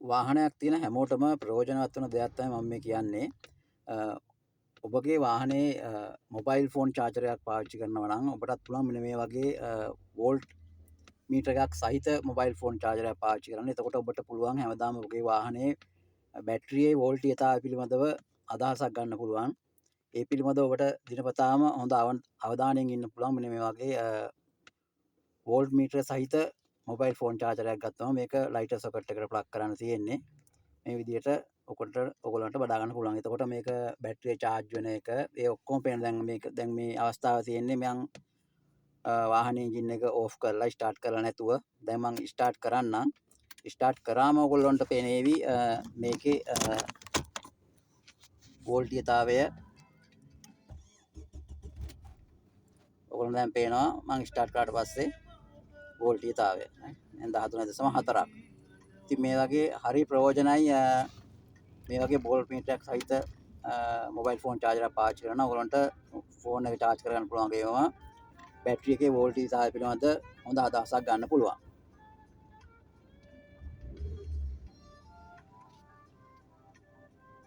වාහනයක් තියෙන හැමෝටම ප්‍රයෝජනවත් වන දෙයක් තමයි මම මේ කියන්නේ. අ, ඔබගේ වාහනේ මොබයිල් ෆෝන් චාර්ජරයක් පාවිච්චි කරනවා නම් ඔබටත් පුළුවන් මෙන්න මේ වගේ වෝල්ට් මීටර එකක් සහිත මොබයිල් ෆෝන් චාර්ජරයක් පාවිච්චි කරන්න. එතකොට ඔබට පුළුවන් හැමදාම ඔබගේ වාහනේ බැටරියේ වෝල්ටීයතාවය පිළිබඳව අදහසක් ගන්න පුළුවන්. ඒ පිළිබඳව ඔබට දිනපතාම හොඳ අවධානයෙන් ඉන්න පුළුවන්. මෙන්න මේ වගේ වෝල්ට් මීටර සහිත මොබයිල් ෆෝන් චාර්ජරයක් ගත්තම මේක ලයිටර් සොකට් එකට ප්ලග් කරන්න තියෙන්නේ. මේ විදිහට ඔයගොල්ලන්ට බදා ගන්න පුළුවන්. එතකොට මේක බැටරිය charge වෙන එක ඒ ඔක්කොම පේන. දැන් මේ අවස්ථාව තියෙන්නේ මම වාහනේ එන්ජින් එක ඕෆ් කරලා ස්ටාර්ට් කරලා නැතුව. දැන් මම ස්ටාර්ට් කරන්නම්. ස්ටාර්ට් කරාම ඔයගොල්ලන්ට පේනේවි මේකේ වෝල්ටීයතාවය. ඔයගොල්ලන් දැන් පේනවා මම ස්ටාර්ට් කරාට පස්සේ වෝල්ටීයතාවය දැන් 13.4ක්. ඉතින් මේ වගේ හරි ප්‍රයෝජනයි මේ වගේ බෝල්ට් මීටරයක් සහිත මොබයිල් ෆෝන් චාර්ජරයක් පාවිච්චි කරනවා. ඔයගොල්ලන්ට ෆෝන් එක charge කරගන්න පුළුවන් වගේම බැටරි එකේ වෝල්ටේජ් සාධක පිළිබඳ හොඳ අදහසක් ගන්න පුළුවන්.